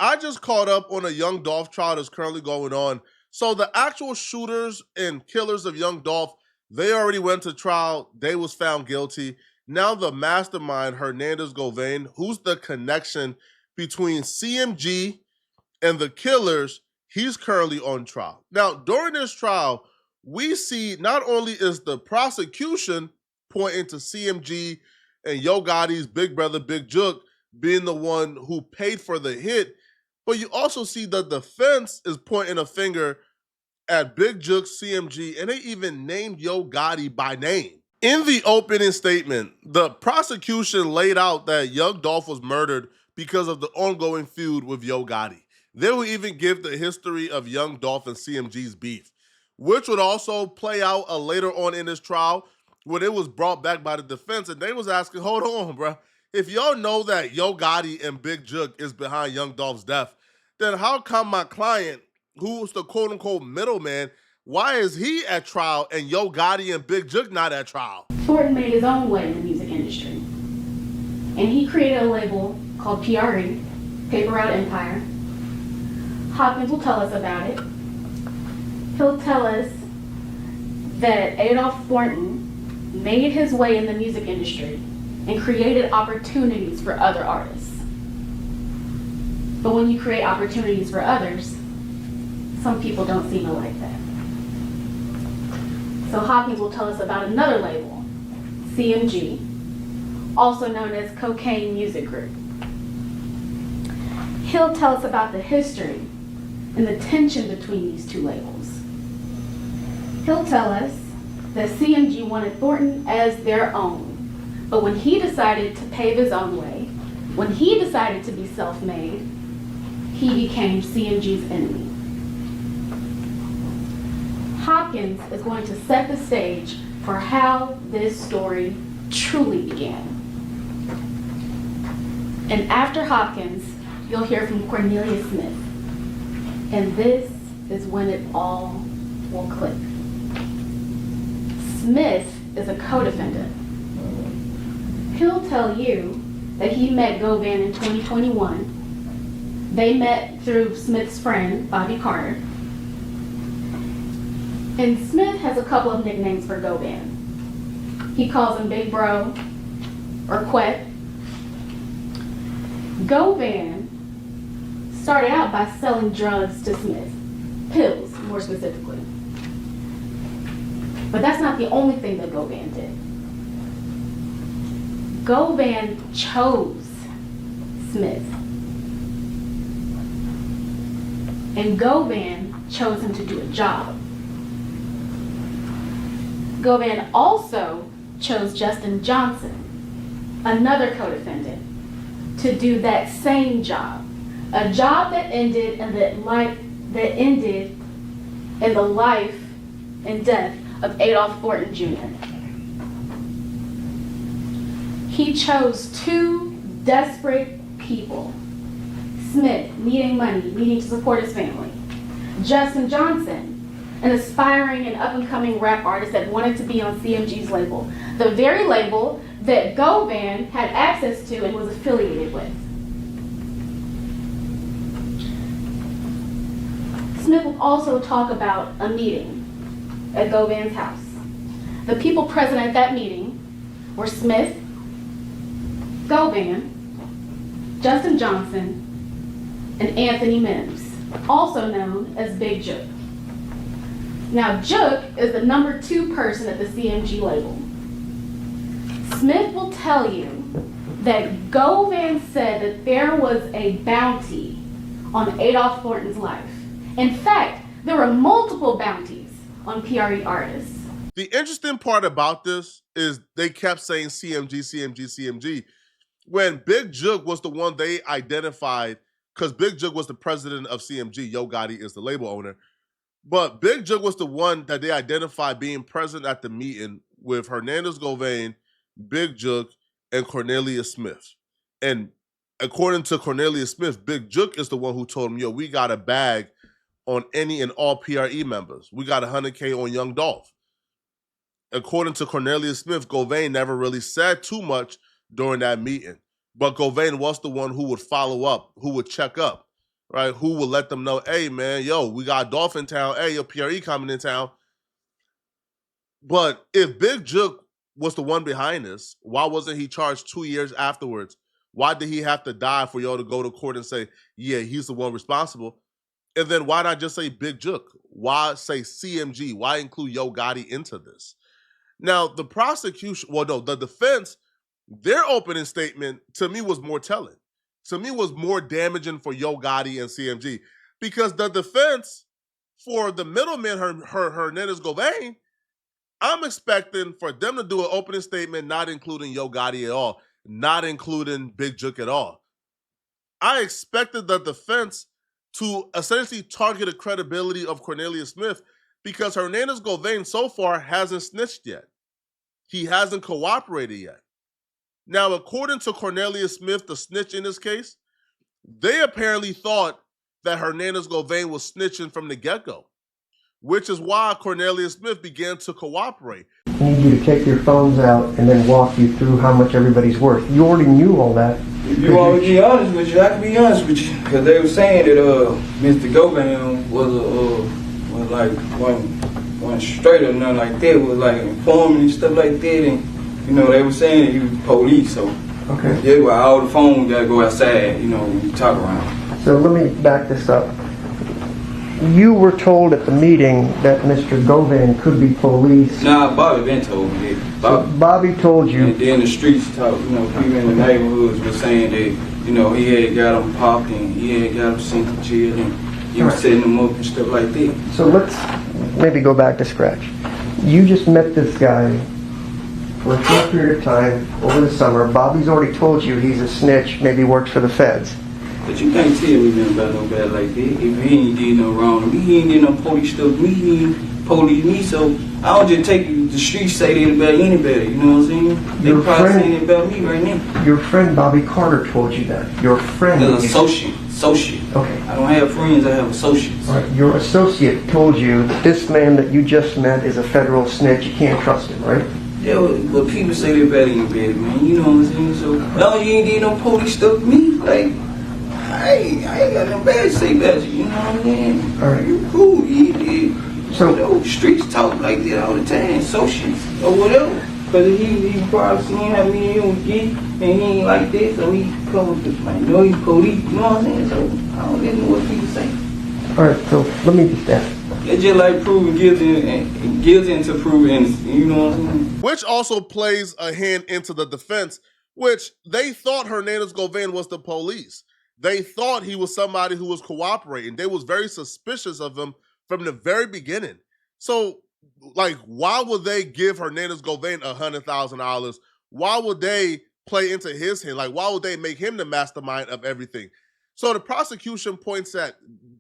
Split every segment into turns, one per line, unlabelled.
I just caught up on a Young Dolph trial that's currently going on. So the actual shooters and killers of Young Dolph, they already went to trial. They was found guilty. Now the mastermind, Hernandez Govain, who's the connection between CMG and the killers, he's currently on trial. Now, during this trial, we see not only is the prosecution pointing to CMG and Yo Gotti's big brother, Big Jook, being the one who paid for the hit, but you also see the defense is pointing a finger at Big Jook, CMG, and they even named Yo Gotti by name. In the opening statement, the prosecution laid out that Young Dolph was murdered because of the ongoing feud with Yo Gotti. They will even give the history of Young Dolph and CMG's beef, which would also play out later on in this trial when it was brought back by the defense, and they was asking, hold on, bro. If y'all know that Yo Gotti and Big Jook is behind Young Dolph's death, then how come my client, who's the quote-unquote middleman, why is he at trial and Yo Gotti and Big Jook not at trial?
Thornton made his own way in the music industry. And he created a label called PRE, Paper Route Empire. Hopkins will tell us about it. He'll tell us that Adolph Thornton made his way in the music industry and created opportunities for other artists. But when you create opportunities for others, some people don't seem to like that. So Hopkins will tell us about another label, CMG, also known as Cocaine Music Group. He'll tell us about the history and the tension between these two labels. He'll tell us that CMG wanted Thornton as their own, but when he decided to pave his own way, when he decided to be self-made, he became CMG's enemy. Hopkins is going to set the stage for how this story truly began. And after Hopkins, you'll hear from Cornelia Smith. And this is when it all will click. Smith is a co-defendant. He'll tell you that he met Govan in 2021. They met through Smith's friend, Bobby Carter. And Smith has a couple of nicknames for Govan. He calls him Big Bro or Quet. Govan started out by selling drugs to Smith, pills more specifically. But that's not the only thing that Govan did. Govan chose Smith. And Govan chose him to do a job. Govan also chose Justin Johnson, another co-defendant, to do that same job. A job that ended in the life and death of Adolph Thornton Jr. He chose two desperate people. Smith, needing money, needing to support his family. Justin Johnson, an aspiring and up-and-coming rap artist that wanted to be on CMG's label, the very label that Govan had access to and was affiliated with. Smith will also talk about a meeting at Govan's house. The people present at that meeting were Smith, Govan, Justin Johnson, and Anthony Mims, also known as Big Jook. Now, Jook is the number 2 person at the CMG label. Smith will tell you that Govan said that there was a bounty on Adolph Thornton's life. In fact, there were multiple bounties on PRE artists.
The interesting part about this is they kept saying CMG, CMG, CMG, when Big Jook was the one they identified, because Big Jook was the president of CMG, Yo Gotti is the label owner, but Big Jook was the one that they identified being present at the meeting with Hernandez Govain, Big Jook, and Cornelia Smith. And according to Cornelia Smith, Big Jook is the one who told him, yo, we got a bag on any and all PRE members. We got 100K on Young Dolph. According to Cornelia Smith, Govain never really said too much during that meeting. But Govain was the one who would follow up, who would check up. right? Who will let them know, hey, man, yo, we got Dolph in town. Hey, your PRE coming in town. But if Big Jook was the one behind this, why wasn't he charged 2 years afterwards? Why did he have to die for y'all to go to court and say, yeah, he's the one responsible? And then why not just say Big Jook? Why say CMG? Why include Yo Gotti into this? Now, the prosecution, well, no, the defense, their opening statement to me was more telling. To me was more damaging for Yo Gotti and CMG because the defense for the middleman, Hernandez Govain, I'm expecting for them to do an opening statement not including Yo Gotti at all, not including Big Jook at all. I expected the defense to essentially target the credibility of Cornelius Smith because Hernandez Govain so far hasn't snitched yet. He hasn't cooperated yet. Now, according to Cornelius Smith, the snitch in this case, they apparently thought that Hernandez Govain was snitching from the get-go, which is why Cornelius Smith began to cooperate.
I need you to take your phones out and then walk you through how much everybody's worth. You already knew all that.
If you want to be honest with you, I can be honest with you. Because they were saying that Mr. Govan was like one straight or nothing like that, was like informing and stuff like that. And, you know, they were saying that he was police. So,
okay.
Yeah, well, all the phones got to go outside, you know, when you talk around.
So let me back this up. You were told at the meeting that Mr. Govan could be police.
Nah, Bobby been told me that.
So Bobby told you.
And then the streets talk, you know, people in the neighborhoods were saying that, you know, he had got him popped and he had got him sent to jail and he was setting them up and stuff like that.
So let's maybe go back to scratch. You just met this guy for a short period of time over the summer. Bobby's already told you he's a snitch, maybe works for the feds.
But you can't tell me nothing about no bad like that. If he ain't did no wrong to me, he ain't did no police stuff to me, he ain't police me, so I don't just take the streets say that about anybody, you know what I'm saying? They probably saying it about me right now.
Your friend Bobby Carter told you that. Your friend...
An associate. Okay. I don't have friends, I have associates.
Right. Your associate told you that this man that you just met is a federal snitch, you can't trust him, right?
Yeah, but people say that about anybody, man, you know what I'm saying? So, no, you ain't did no police stuff to me, like... I ain't got no bad to say about you, you know what I mean?
All right.
You cool, so, you know, streets talk like that all the time, associates or whatever. Because he probably seen how me and him would get, and he ain't like that, so he come with this man. You know, he's police, you know what I'm saying? So, I don't listen to what people say.
All right, so let me just ask.
It's just like proving guilty and to prove innocent, you know what I'm saying?
Which also plays a hand into the defense, which they thought Hernandez Govain was the police. They thought he was somebody who was cooperating. They was very suspicious of him from the very beginning. So, like, why would they give Hernandez Govain $100,000? Why would they play into his hand? Like, why would they make him the mastermind of everything? So the prosecution points at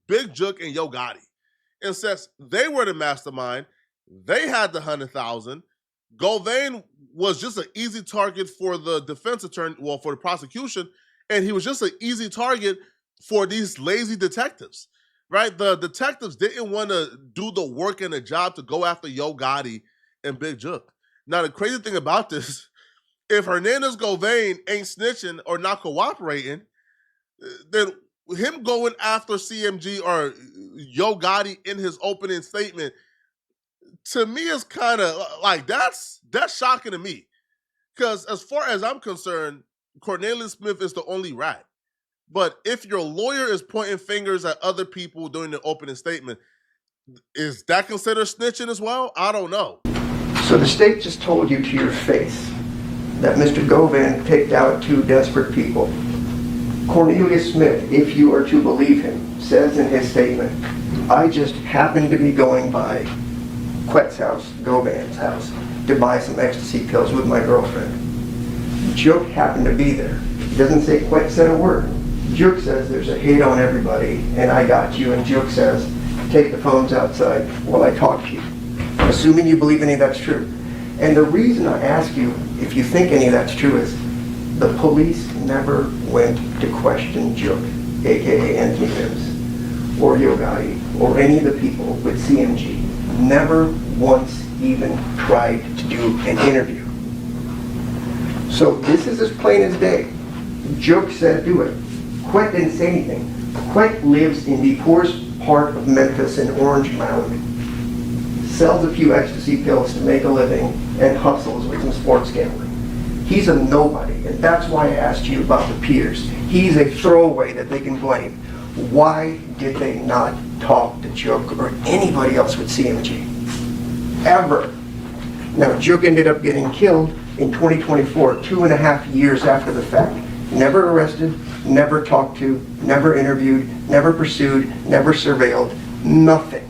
Big Jook and Yo Gotti and says they were the mastermind. They had the $100,000. Govain was just an easy target for the defense attorney, well, for the prosecution, and he was just an easy target for these lazy detectives, right? The detectives didn't want to do the work and the job to go after Yo Gotti and Big Jook. Now, the crazy thing about this, if Hernandez Govain ain't snitching or not cooperating, then him going after CMG or Yo Gotti in his opening statement, to me is kind of like, that's shocking to me. Because as far as I'm concerned, Cornelius Smith is the only rat. But if your lawyer is pointing fingers at other people during the opening statement, is that considered snitching as well? I don't know.
So the state just told you to your face that Mr. Govan picked out two desperate people. Cornelius Smith, if you are to believe him, says in his statement, I just happened to be going by Quet's house, Govan's house, to buy some ecstasy pills with my girlfriend. Jook happened to be there. He doesn't say Quet said a word. Jook says there's a hate on everybody, and I got you, and Jook says, take the phones outside while I talk to you. Assuming you believe any of that's true. And the reason I ask you if you think any of that's true is the police never went to question Jook, aka Anthony Mims, or Yo Gotti, or any of the people with CMG. Never once even tried to do an interview. So this is as plain as day. Jook said do it. Quet didn't say anything. Quick lives in the poorest part of Memphis in Orange Mound, sells a few ecstasy pills to make a living, and hustles with some sports gambling. He's a nobody, and that's why I asked you about the peers. He's a throwaway that they can blame. Why did they not talk to Jook or anybody else with CMG? Ever. Now, Jook ended up getting killed in 2024, 2.5 years after the fact. Never arrested, never talked to, never interviewed, never pursued, never surveilled, nothing.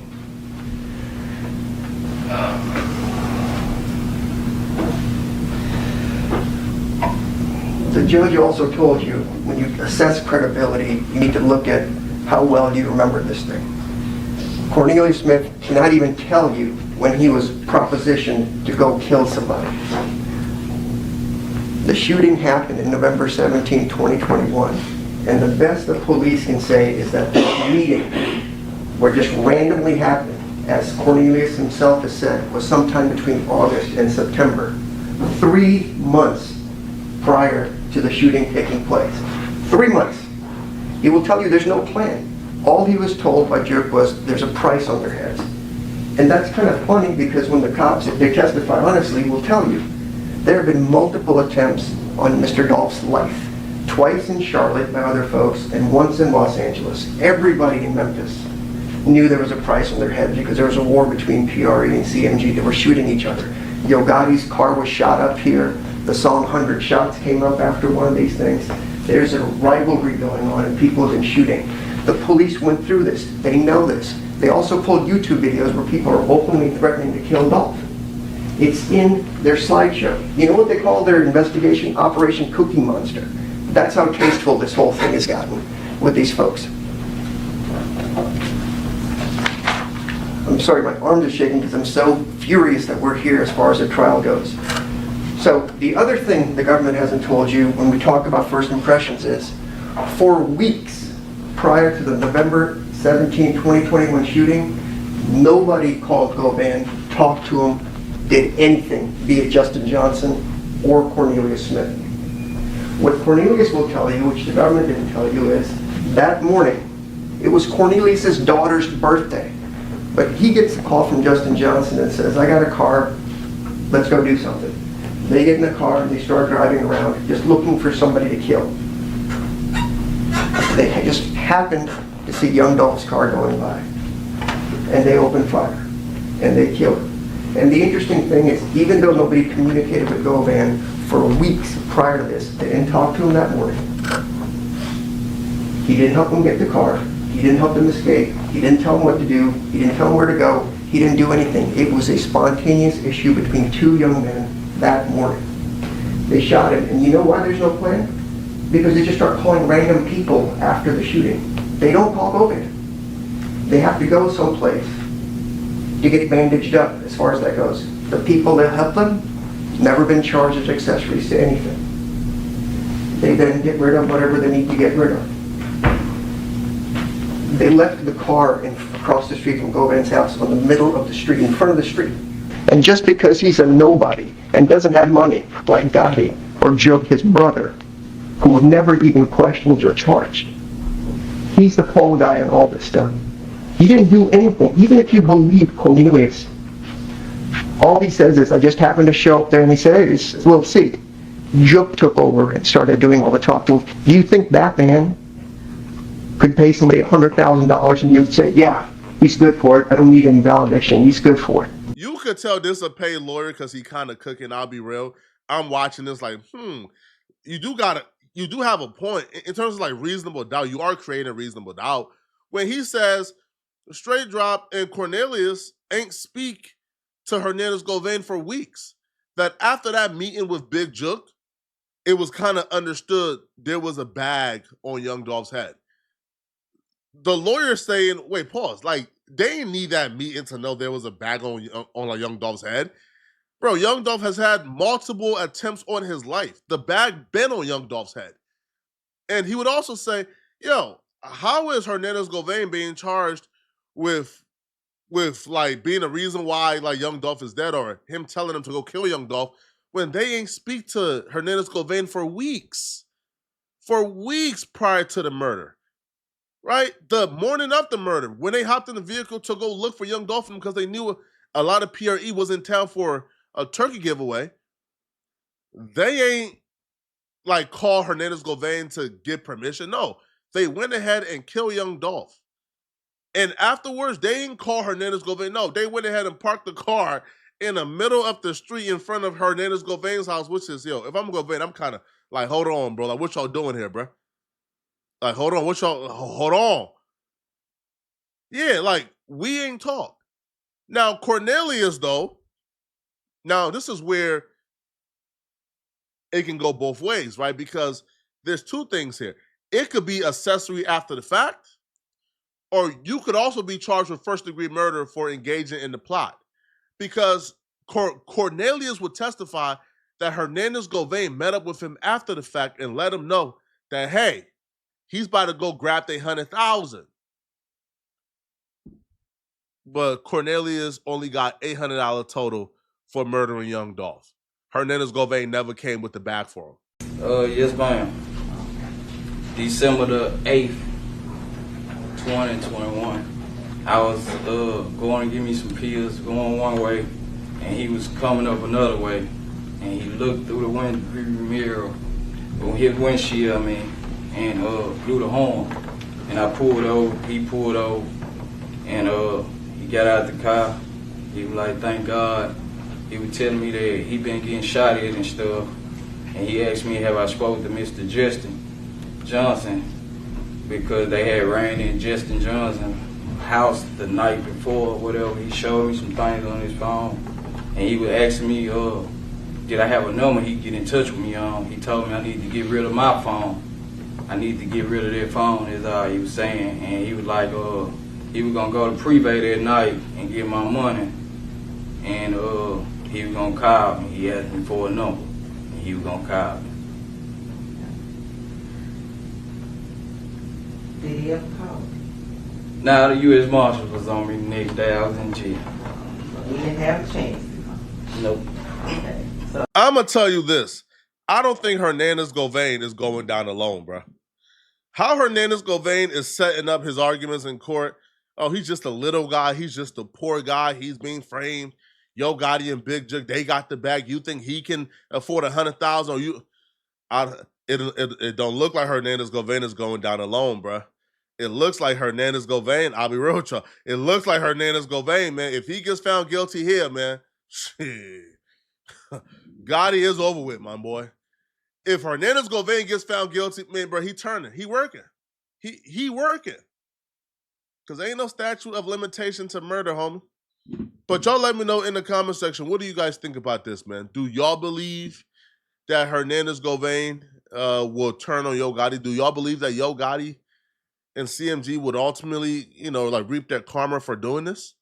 The judge also told you, when you assess credibility, you need to look at how well you remember this thing. Cornelius Smith cannot even tell you when he was propositioned to go kill somebody. The shooting happened in November 17, 2021, and the best the police can say is that this meeting, where just randomly happened, as Cornelius himself has said, was sometime between August and September, 3 months prior to the shooting taking place. 3 months. He will tell you there's no plan. All he was told by Jerk was there's a price on their heads. And that's kind of funny because when the cops, if they testify honestly, will tell you there have been multiple attempts on Mr. Dolph's life. Twice in Charlotte by other folks and once in Los Angeles. Everybody in Memphis knew there was a price on their head because there was a war between PRE and CMG. They were shooting each other. Gotti's car was shot up here. The song 100 Shots came up after one of these things. There's a rivalry going on and people have been shooting. The police went through this. They know this. They also pulled YouTube videos where people are openly threatening to kill Dolph. It's in their slideshow. You know what they call their investigation? Operation Cookie Monster. That's how tasteful this whole thing has gotten with these folks. I'm sorry, my arms are shaking because I'm so furious that we're here as far as the trial goes. So the other thing the government hasn't told you when we talk about first impressions is, for weeks prior to the November 17, 2021 shooting, nobody called Govan, talked to him, did anything, be it Justin Johnson or Cornelius Smith. What Cornelius will tell you, which the government didn't tell you, is that morning, it was Cornelius's daughter's birthday, but he gets a call from Justin Johnson and says, I got a car, let's go do something. They get in the car and they start driving around just looking for somebody to kill. They just happened to see young Dolph's car going by, and they open fire, and they kill him. And the interesting thing is, even though nobody communicated with Govan for weeks prior to this, they didn't talk to him that morning. He didn't help him get the car. He didn't help him escape. He didn't tell him what to do. He didn't tell him where to go. He didn't do anything. It was a spontaneous issue between two young men that morning. They shot him, and you know why there's no plan? Because they just start calling random people after the shooting. They don't call Govan. They have to go someplace to get bandaged up as far as that goes. The people that help them, never been charged as accessories to anything. They then get rid of whatever they need to get rid of. They left the car across the street from Govan's house on the middle of the street, in front of the street. And just because he's a nobody and doesn't have money, like Gotti or Joe, his brother, who was never even questioned or charged, he's the pole guy in all this stuff. He didn't do anything. Even if you believe Cornelius, all he says is, I just happened to show up there, and he said, hey, we'll see. Jook took over and started doing all the talking. Do you think that man could pay somebody $100,000 and you'd say, yeah, he's good for it. I don't need any validation. He's good for it.
You could tell this is a paid lawyer because he kind of cooking. I'll be real. I'm watching this like, you do have a point in terms of like reasonable doubt. You are creating reasonable doubt when he says straight drop and Cornelius ain't speak to Hernandez Govan for weeks. That after that meeting with Big Jook, it was kind of understood there was a bag on Young Dolph's head. The lawyer saying, wait, pause. Like, they didn't need that meeting to know there was a bag on a Young Dolph's head. Bro, Young Dolph has had multiple attempts on his life. The bag been on Young Dolph's head. And he would also say, yo, how is Hernandez Govan being charged with like being a reason why like Young Dolph is dead, or him telling him to go kill Young Dolph, when they ain't speak to Hernandez Govan for weeks prior to the murder? right? The morning of the murder, when they hopped in the vehicle to go look for young Dolphin because they knew a lot of PRE was in town for a turkey giveaway, they ain't like call Hernandez Govain to get permission. No, they went ahead and killed young Dolph. And afterwards, they didn't call Hernandez Govain. No, they went ahead and parked the car in the middle of the street in front of Hernandez Govain's house, which is, yo, if I'm Govain, I'm kind of like, hold on, bro. Like, what y'all doing here, bro? Like, hold on, hold on. Yeah, like, we ain't talk. Now, Cornelius, though, now this is where it can go both ways, right? Because there's two things here. It could be accessory after the fact, or you could also be charged with first-degree murder for engaging in the plot. Because Cornelius would testify that Hernandez Govain met up with him after the fact and let him know that, hey, he's about to go grab the 100,000. But Cornelius only got $800 total for murdering young Dolph. Hernandez Govain never came with the bag for him.
Yes, ma'am. December the 8th, 2021. I was going to give me some pills, going one way, and he was coming up another way. And he looked through the mirror, his windshield, and blew the horn. And I pulled over, he pulled over, and he got out the car. He was like, thank God. He was telling me that he been getting shot at and stuff. And he asked me, have I spoke to Mr. Justin Johnson, because they had ran in Justin Johnson's house the night before or whatever. He showed me some things on his phone, and he was asking me, did I have a number he could get in touch with me on. He told me I need to get rid of my phone. I need to get rid of that phone, is all he was saying. And he was like, he was gonna go to Private that night and get my money, and he was gonna call me. He asked me for a number, and he was gonna call me.
Did he ever call?
Now the U.S. Marshals was on me the next day. I was in jail.
He didn't have a chance to call.
Nope.
Okay. So
I'm going to tell you this. I don't think Hernandez Govain is going down alone, bro. How Hernandez Govain is setting up his arguments in court, oh, he's just a little guy. He's just a poor guy. He's being framed. Yo Gotti and Big Jug, they got the bag. You think he can afford 100,000? Or you? It don't look like Hernandez Govain is going down alone, bro. It looks like Hernandez Govain, I'll be real with you. It looks like Hernandez Govain, man. If he gets found guilty here, man, shit. Gotti is over with, my boy. If Hernandez Govain gets found guilty, man, bro, he turning. He working. He working. Because ain't no statute of limitation to murder, homie. But y'all let me know in the comment section, what do you guys think about this, man? Do y'all believe that Hernandez Govain will turn on Yo Gotti? Do y'all believe that Yo Gotti and CMG would ultimately, like reap their karma for doing this?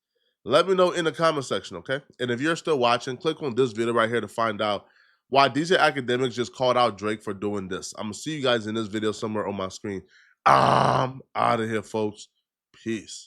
Let me know in the comment section, okay? And if you're still watching, click on this video right here to find out why DJ Academics just called out Drake for doing this. I'm going to see you guys in this video somewhere on my screen. I'm out of here, folks. Peace.